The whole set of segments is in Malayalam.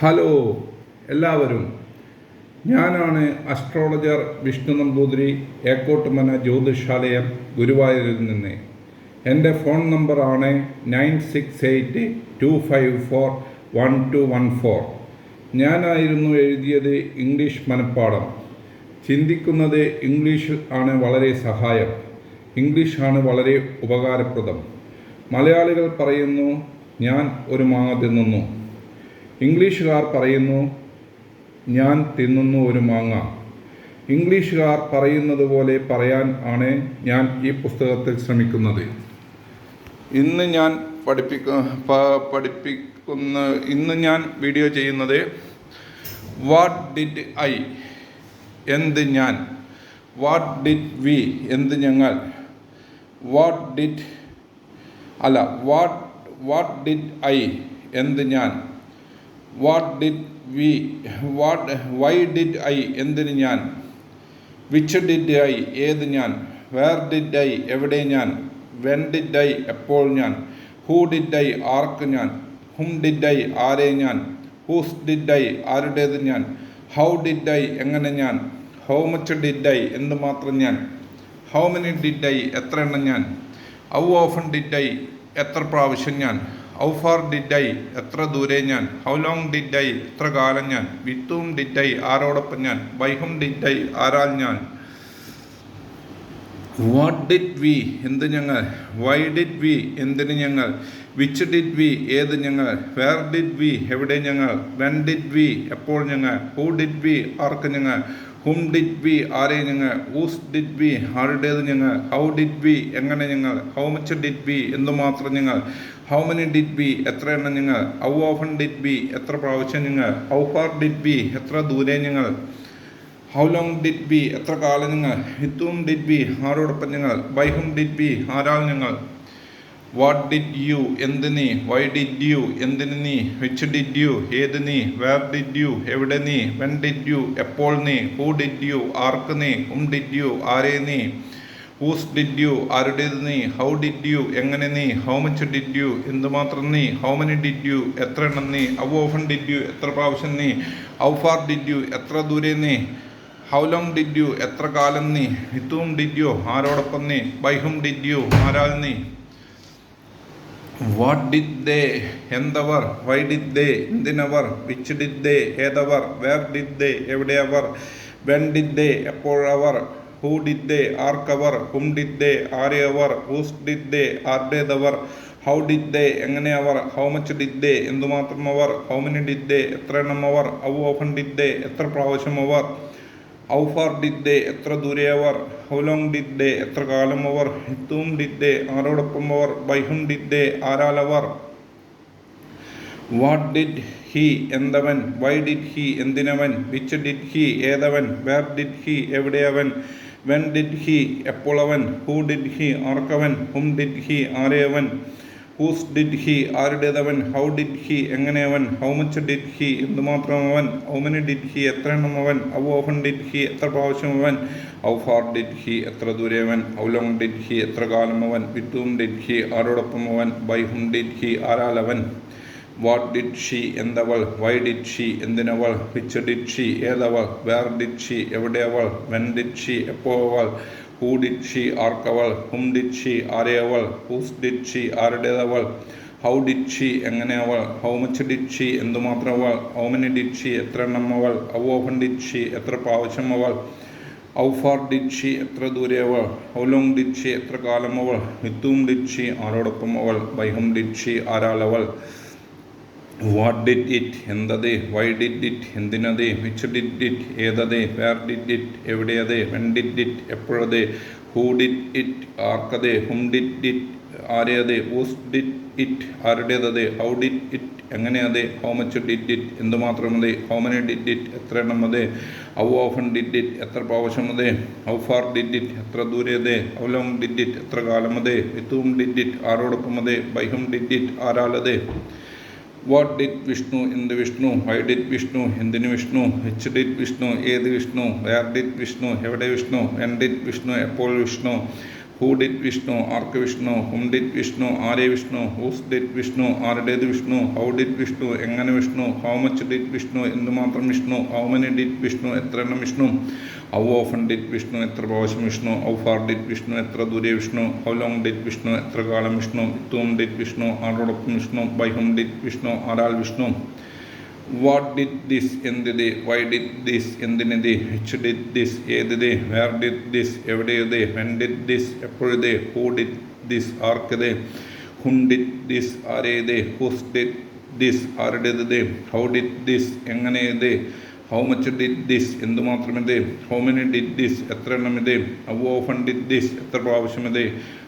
ഹലോ എല്ലാവരും, ഞാനാണ് അസ്ട്രോളജർ വിഷ്ണു നമ്പൂതിരി, ഏക്കോട്ടുമന ജ്യോതിഷാലയം, ഗുരുവായൂരിൽ നിന്ന്. എൻ്റെ ഫോൺ നമ്പറാണ് 9682541214. ഞാനായിരുന്നു എഴുതിയത് ഇംഗ്ലീഷ് മനഃപ്പാഠം. ചിന്തിക്കുന്നത് ഇംഗ്ലീഷിൽ ആണ് വളരെ സഹായം. ഇംഗ്ലീഷാണ് വളരെ ഉപകാരപ്രദം. മലയാളികൾ പറയുന്നു ഞാൻ ഒരു മാങ്ങ തിന്നുന്നു. ഇംഗ്ലീഷുകാർ പറയുന്നു ഞാൻ തിന്നുന്നു ഒരു മാങ്ങ. ഇംഗ്ലീഷുകാർ പറയുന്നത് പോലെ പറയാൻ ആണ് ഞാൻ ഈ പുസ്തകത്തിൽ ശ്രമിക്കുന്നത്. ഇന്ന് ഞാൻ വീഡിയോ ചെയ്യുന്നത് വാട്ട് ഡിഡ് ഐ, എന്ത് ഞാൻ. വാട്ട് ഡിഡ് വി, എന്ത് ഞങ്ങൾ. വാട്ട് ഡിഡ് ഐ, എന്ത് ഞാൻ. വൈ ഡിഡ് ഐ, എന്തിന് ഞാൻ. വിച്ച് ഡിഡ് ഐ, ഏത് ഞാൻ. വേർ ഡിഡ് ഐ, എവിടെ ഞാൻ. വെൻ ഡിഡ് ഐ, എപ്പോൾ ഞാൻ. ഹൂ ഡിഡ് ഐ, ആർക്ക് ഞാൻ. ഹും ഡിഡ് ഐ, ആരെ ഞാൻ. ഹൂസ് ഡിഡ് ഐ, ആരുടേത് ഞാൻ. ഹൗ ഡിഡ് ഐ, എങ്ങനെ ഞാൻ. ഹൗ മച്ച് ഡിഡ് ഐ, എന്തുമാത്രം ഞാൻ. ഹൗ മെനി ഡിഡ് ഐ, എത്ര എണ്ണം ഞാൻ. ഹൗ ഓഫൺ ഡിഡ് ഐ, എത്ര പ്രാവശ്യം ഞാൻ. ഹൗ ഫാർ ഡിഡ് ഐ, എത്ര ദൂരെ ഞാൻ. ഹൗ ലോങ് ഡിഡ് ഐ, എത്ര കാലം ഞാൻ. വിത്ത് ഹൂം ഡിഡ് ഐ, ആരോടൊപ്പം ഞാൻ. ബൈ ഹൂം ഡിഡ് ഐ, ആരാൽ ഞാൻ. വാട്ട് ഡിഡ് വി, എന്ത് ഞങ്ങൾ. വൈ ഡിഡ് വി, എന്തിന് ഞങ്ങൾ. വിച്ച് ഡിഡ് വി, ഏത് ഞങ്ങൾ. വേർ ഡിഡ് വി, എവിടെ ഞങ്ങൾ. വെൻ ഡിഡ് വി, എപ്പോൾ ഞങ്ങൾ. ഹൂ ഡിഡ് വി, ആർക്ക് ഞങ്ങൾ. ഹും ഡിഡ് വി, ആരെ ഞങ്ങൾ. ഹൂസ് ഡിഡ് വി, ആരുടേത് ഞങ്ങൾ. ഹൗ ഡിഡ് വി, എങ്ങനെ ഞങ്ങൾ. ഹൗ മച്ച് ഡിഡ് വി, എന്തുമാത്രം ഞങ്ങൾ. ഹൗ മെനി ഡിഡ് വി, എത്ര എണ്ണം ഞങ്ങൾ. ഹൗ ഓഫൺ ഡിഡ് വി, എത്ര പ്രാവശ്യം ഞങ്ങൾ. ഹൗ ഫാർ ഡിഡ് വി, എത്ര ദൂരെ ഞങ്ങൾ. ഹൗ ലോങ് ഡിഡ് വി, എത്ര കാലം ഞങ്ങൾ. വിത്ത് ഹൂം ഡിഡ് വി, ആരോടൊപ്പം ഞങ്ങൾ. ബൈ ഹൂം ഡിഡ് വി, ആരാൽ ഞങ്ങൾ. വാട്ട് ഡിഡ് യു, എന്ത് നീ. വൈ ഡിഡ് യു, എന്തിന് നീ. വിച്ച് ഡിഡ് യു, ഏത് നീ. വേർ ഡിഡ് യു, എവിടെ നീ. വെൻ ഡിഡ് യു, എപ്പോൾ നീ. ഹൂ ഡിഡ് യു, ആർക്ക് നീ. ഹും ഡിഡ് യു, ആരെ നീ. ഹൂസ് ഡിഡ് യു, ആരുടേത് നീ. ഹൗ ഡിഡ് യു, എങ്ങനെ നീ. ഹൗ മച്ച് ഡിഡ് യു, എന്തുമാത്രം നീ. ഹൗ മെനി ഡിഡ് യു, എത്ര എണ്ണം നീ. ഹൗ ഓഫൺ ഡിഡ് യു, എത്ര പ്രാവശ്യം നീ. ഹൗ ഫാർ ഡിഡ് യു, എത്ര ദൂരെ നീ. ഹൗ ലോങ് ഡിഡ് യു, എത്ര കാലം നീ. വിത്ത് ഹൂം ഡിഡ് യു, ആരോടൊപ്പം നീ. ബൈ ഹൂം ഡിഡ് യു, ആരാൽ നീ. വാട്ട് ഡിഡ് ദേ, എന്തവർ. വൈ ഡിഡ് ദേ, എന്തിനവർ. വിച്ച് ഡിഡ് ദേ, ഏതവർ. വേർ ഡിഡ് ദേ, എവിടെ അവർ. വെൻ ഡിഡ് ദേ, എപ്പോഴവർ. ഹൂ ഡിഡ് ദേ, ആർക്കവർ. ഹും ഡിഡ് ദേ, ആരെ അവർ. ഹൂസ് ഡിഡ് ദേ, ആരുടേതവർ. ഹൗ ഡിഡ് ദേ, എങ്ങനെ അവർ. ഹൗ മച്ച് ഡിഡ് ദേ, എന്തുമാത്രം അവർ. ഹൗ മെനി ഡിഡ് ദേ, എത്ര എണ്ണം അവർ. ഹൗ ഓഫൺ ഡിഡ് ദേ, എത്ര പ്രാവശ്യം അവർ. ഹൗ ഫാർ ഡിഡ് ദേ, എത്ര ദൂരെ അവർ. ഹൗ ലോങ് ഡിഡ് ദേ, എത്ര കാലം അവർ. വിത്ത് ഹൂം ഡിഡ് ദേ, ആരോടൊപ്പം അവർ. ബൈ ഹൂം ഡിഡ് ദേ, ആരാൽ അവർ. വാട്ട് ഡിഡ് ഹി, എന്തവൻ. വൈ ഡിഡ് ഹി, എന്തിനവൻ. വിച്ച് ഡിഡ് ഹി, ഏതവൻ. വേർ ഡിഡ് ഹി, എവിടെയവൻ. വെൻ ഡിഡ് ഹി, എപ്പോൾ അവൻ. ഹൂ ഡിഡ് ഹി, ആർക്കവൻ. ഹും ഡിഡ് ഹി, ആരെയവൻ. ഹൂസ് ഡിഡ് ഹി, ആരുടേതവൻ. ഹൗ ഡിഡ് ഹി, എങ്ങനെ അവൻ. ഹൗ മച്ച് ഡിഡ് ഹി, എന്തുമാത്രം അവൻ. ഹൗ മെനി ഡിഡ് ഹി, എത്ര എണ്ണം അവൻ. ഹൗ ഓഫൺ ഡിഡ് ഹി, എത്ര പ്രാവശ്യം അവൻ. ഹൗ ഫാർ ഡിഡ് ഹി, എത്ര ദൂരെ അവൻ. ഹൗ ലോങ് ഡിഡ് ഹി, എത്ര കാലം അവൻ. വിത്ത് ഹൂം ഡിഡ് ഹി, ആരോടൊപ്പം അവൻ. ബൈ ഹൂം ഡിഡ് ഹി, ആരാൽ അവൻ. വാട്ട് ഡിഡ് ഷീ, എന്തവൾ. വൈ ഡിഡ് ഷീ, എന്തിനവൾ. വിച്ച് ഡിഡ് ഷീ, ഏതവൾ. വേർ ഡിഡ് ഷീ, എവിടെ അവൾ. വെൻ ഡിഡ് ഷീ, എപ്പോൾ അവൾ. ഹൂ ഡിഡ് ഷീ, ആർക്കവൾ. ഹും ഡിഡ് ഷീ, ആരെ അവൾ. ഹൂസ് ഡിഡ് ഷീ, ആരുടേതവൾ. ഹൗ ഡിഡ് ഷീ, എങ്ങനെ അവൾ. ഹൗ മച്ച് ഡിഡ് ഷീ, എന്തുമാത്രം അവൾ. ഹൗ മെനി ഡിഡ് ഷീ, എത്ര എണ്ണം അവൾ. ഹൗ ഓഫൺ ഡിഡ് ഷീ, എത്ര പ്രാവശ്യം അവൾ. ഹൗ ഫാർ ഡിഡ് ഷീ, എത്ര ദൂരെ അവൾ. ഹൗ ലോങ് ഡിഡ് ഷീ, എത്ര കാലം അവൾ. വിത്ത് ഹൂം ഡിഡ് ഷീ, ആരോടൊപ്പം അവൾ. ബൈ ഹൂം ഡിഡ് ഷീ, ആരാൽ അവൾ. വാട്ട് ഡിഡ് ഇറ്റ്, എന്തത്. വൈ ഡിഡ് ഇറ്റ്, എന്തിനത്. വിച്ച് ഡിഡ് ഇറ്റ്, ഏതത്. വേർ ഡിഡ് ഇറ്റ്, എവിടെയത്. വെൻ ഡിഡ് ഇറ്റ്, എപ്പോഴത്. ഹൂ ഡിഡ് ഇറ്റ്, ആർക്കത്. ഹും ഡിഡ് ഇറ്റ്, ആരെയത്. ഹൂസ് ഡിഡ് ഇറ്റ്, ആരുടേതത്. ഹൗ ഡിഡ് ഇറ്റ്, എങ്ങനെയത്. ഹൗ മച്ച് ഡിഡ് ഇറ്റ്, എന്തുമാത്രം അത്. ഹൗ മെനി ഡിഡ് ഇറ്റ്, എത്ര എണ്ണം അത്. ഹൗ ഓഫൺ ഡിഡ് ഇറ്റ്, എത്ര പ്രാവശ്യം അത്. ഹൗ ഫാർ ഡിഡ് ഇറ്റ്, എത്ര ദൂരെ അത്. ഹൗ ലോങ് ഡിഡ് ഇറ്റ്, എത്ര കാലം അത്. വിത്ത് ഹൂം ഡിഡ് ഇറ്റ്, ആരോടൊപ്പം അത്. ബൈ ഹൂം ഡിഡ് ഇറ്റ്, ആരാലത്. വാട്ട് ഡിഡ് വിഷ്ണു, എന്ത് വിഷ്ണു. വൈ ഡിഡ് വിഷ്ണു, എന്തിന് വിഷ്ണു. വിച്ച് ഡിഡ് വിഷ്ണു, ഏത് വിഷ്ണു. വേർ ഡിഡ് വിഷ്ണു, എവിടെ വിഷ്ണു. വെൻ ഡിഡ് വിഷ്ണു, എപ്പോൾ വിഷ്ണു. ഹൂ ഡിഡ് വിഷ്ണു, ആർക്ക് വിഷ്ണു. ഹും ഡിഡ് വിഷ്ണു, ആരെ വിഷ്ണു. ഹൂസ് ഡിഡ് വിഷ്ണു, ആരുടേത് വിഷ്ണു. ഹൗ ഡിഡ് വിഷ്ണു, എങ്ങനെ Vishnu. How much did Vishnu, എന്തുമാത്രം Vishnu. How many did Vishnu, എത്ര എണ്ണം Vishnu. How often did Vishnu, എത്ര പ്രാവശ്യം Vishnu. How far did Vishnu, എത്ര ദൂരെ Vishnu. How long did Vishnu, എത്ര കാലം Vishnu. With whom did Vishnu, ആരോടൊപ്പം Vishnu. By whom did Vishnu, ആരാൽ Vishnu. What did this, എന്തിത്. വൈ ഡിഡ് ദിസ്, എന്തിനിത്. വിച്ച് ഡിഡ് ദിസ്, ഏതിത്. വേർ ഡിഡ് ദിസ്, എവിടെയത്. വെൻ ഡിഡ് ദിസ്, എപ്പോഴത്. ഹൂ ഡിഡ് ദിസ്, ആർക്കത്. ഹും ഡിഡ് ദിസ്, ആരേത്. ഹൂസ് ഡിഡ് ദിസ്, ആരുടേത്. ഹൗ ഡിഡ് ദിസ്, എങ്ങനെയത്. ഹൗ മച്ച് ഡിഡ് ദിസ്, എന്തുമാത്രം ഇത്. ഹൗ മെനി ഡിഡ് ദിസ്, എത്ര എണ്ണം ഇത്. ഹൗ ഓഫൺ ഡിഡ് ദിസ്, എത്ര പ്രാവശ്യം ഇത്.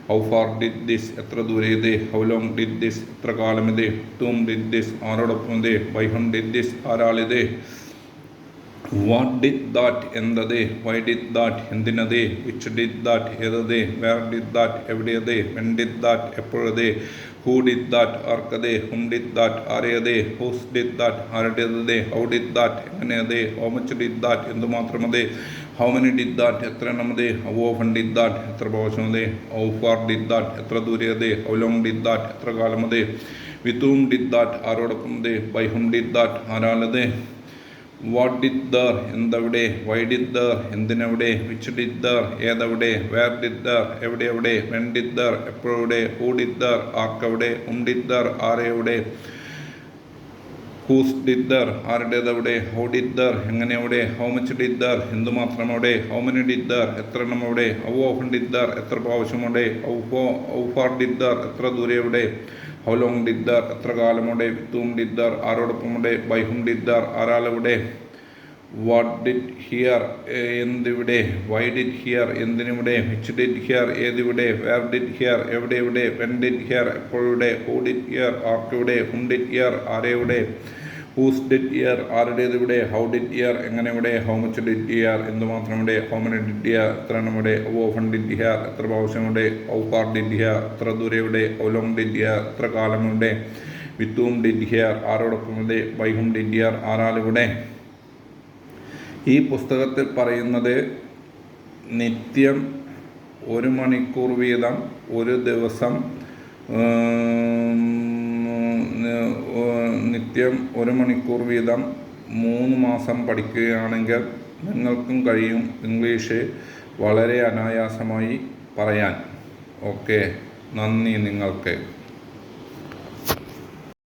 ഹൗ ഫാർ ഡിഡ് ദിസ്, എത്ര ദൂരെ ഇത്. ഹൗ ലോങ് ഡിഡ് ദിസ്, എത്ര കാലം ഇത്. ടൂം ഡിഡ് ദിസ്, ആരോടൊപ്പം ഇത്. ബൈ ഹും ഡിഡ് ദിസ്, ആരാളിത്. വാട്ട് ഡിഡ് ദാറ്റ്, എന്തത്. വൈ ഡിഡ് ദാറ്റ്, എന്തിനത്. വിച്ച് ഡിഡ് ദാറ്റ്, ഏതത്. വേർ ഡിഡ് ദാറ്റ്, എവിടെയത്. വെൻ ഡിഡ് ദാറ്റ്, എപ്പോഴത്. ഹൂ ഡിഡ് ദാറ്റ്, ആർക്കത്. ഹും ഡിഡ് ദാറ്റ്, ആരെയത്. ഹൂസ് ഡിഡ് ദാറ്റ്, ആരുടേത്. ഹൗ ഡിഡ് ദാറ്റ്, എങ്ങനെയത്. ഹൗ മച്ച് ഡിഡ് ദാറ്റ്, എന്തുമാത്രം അത്. ഹൗ മെനി ഡിഡ് ദാറ്റ്, എത്ര എണ്ണം അത്. ഹൗ ഓഫൺ ഡിഡ് ദാറ്റ്, എത്ര പ്രാവശ്യം അത്. ഹൗ ഫാർ ഡിഡ് ദാറ്റ്, എത്ര ദൂരെ അത്. ഹൗ ലോങ് ഡിഡ് ദാറ്റ്, എത്ര കാലം അത്. വിത്ത് ഹൂം ഡിഡ് ദാറ്റ്, ആരോടൊപ്പം അത്. ബൈ ഹും ഡിഡ് ദാറ്റ്, ആരാളത്. വാട്ട് ഡിഡ് ദർ, എന്തവിടെ. വൈ ഡിഡ് ദർ, എന്തിനവിടെ. വിച്ച് ഡിഡ് ദർ, ഏതവിടെ. വേർ ഡിഡ് ദർ, എവിടെയവിടെ. വെൻ ഡിഡ് ദർ, എപ്പോഴവിടെ. ഹൂ ഡിഡ് ദർ, ആർക്കവിടെ. ഹും ഡിഡ് ദർ, ആരെവിടെ. ഹൂസ് ഡിഡ് ദർ, ആരുടേതവിടെ. ഹൗ ഡിഡ് ദർ, എങ്ങനെ അവിടെ. ഹൗ മച്ച് ഡിഡ് ദർ, എന്തുമാത്രം അവിടെ. ഹൗ മെനി ഡിഡ് ദർ, എത്ര എണ്ണം അവിടെ. ഹൗ ഓഫൺ ഡിഡ് ദർ, എത്ര പ്രാവശ്യം അവിടെ. ഹൗ ഫാർ ഡിഡ് ദർ, എത്ര ദൂരെ അവിടെ. ഹൗ ലോങ് ഡിഡ് ദർ, എത്ര കാലം അവിടെ. വിത്ത് ഹൂം ഡിഡ് ദർ, ആരോടൊപ്പം അവിടെ. ബൈ ഹും ഡിഡ് ദർ, ആരാളവിടെ. വാട്ട് ഡിഡ് ഹിയർ, എന്തിവിടെ. വൈ ഡിഡ് ഹിയർ, എന്തിനിവിടെ. വിച്ച് ഡിഡ് ഹിയർ, ഏതിവിടെ. വേർ ഡിഡ് ഹിയർ, എവിടെയുടെ. വെൻ ഡിഡ് ഹിയർ, എപ്പോഴിവിടെ. ഹൂ ഡിഡ് ഹിയർ, ആർക്കിവിടെ. ഹും ഡിഡ് ഹിയർ, ആരെവിടെ. ഹൂസ് ഡിഡ് ഹിയർ, ആരുടേത് ഇവിടെ. ഹൗ ഡിഡ് ഹിയർ, എങ്ങനെ ഇവിടെ. ഹൗ മച്ച് ഡിഡ് ഹിയർ, എന്തുമാത്രം ഇവിടെ. ഹൗ മെനി ഡിഡ് ഹിയർ, എത്ര എണ്ണം ഇവിടെ. ഹൗ ഓഫൺ ഡിഡ് ഹിയർ, എത്ര പ്രാവശ്യം ഇവിടെ. ഹൗ ഫാർ ഡിഡ് ഹിയർ, എത്ര ദൂരെ ഇവിടെ. ഹൗ ലോങ് ഡിഡ് ഹിയർ, എത്ര കാലം ഇവിടെ. വിത്ത് ഹൂം ഡിഡ് ഹിയർ, ആരോടൊപ്പം ഇവിടെ. ബൈ ഹും ഡിഡ് ഹിയർ, ആരാളിവിടെ. ഈ പുസ്തകത്തിൽ പറയുന്നത് നിത്യം 1 മണിക്കൂർ വീതം ഒരു ദിവസം നിത്യം 1 മണിക്കൂർ വീതം 3 മാസം പഠിക്കുകയാണെങ്കിൽ നിങ്ങൾക്കും കഴിയും ഇംഗ്ലീഷ് വളരെ അനായാസമായി പറയാൻ. ഓക്കെ, നന്ദി നിങ്ങൾക്ക്.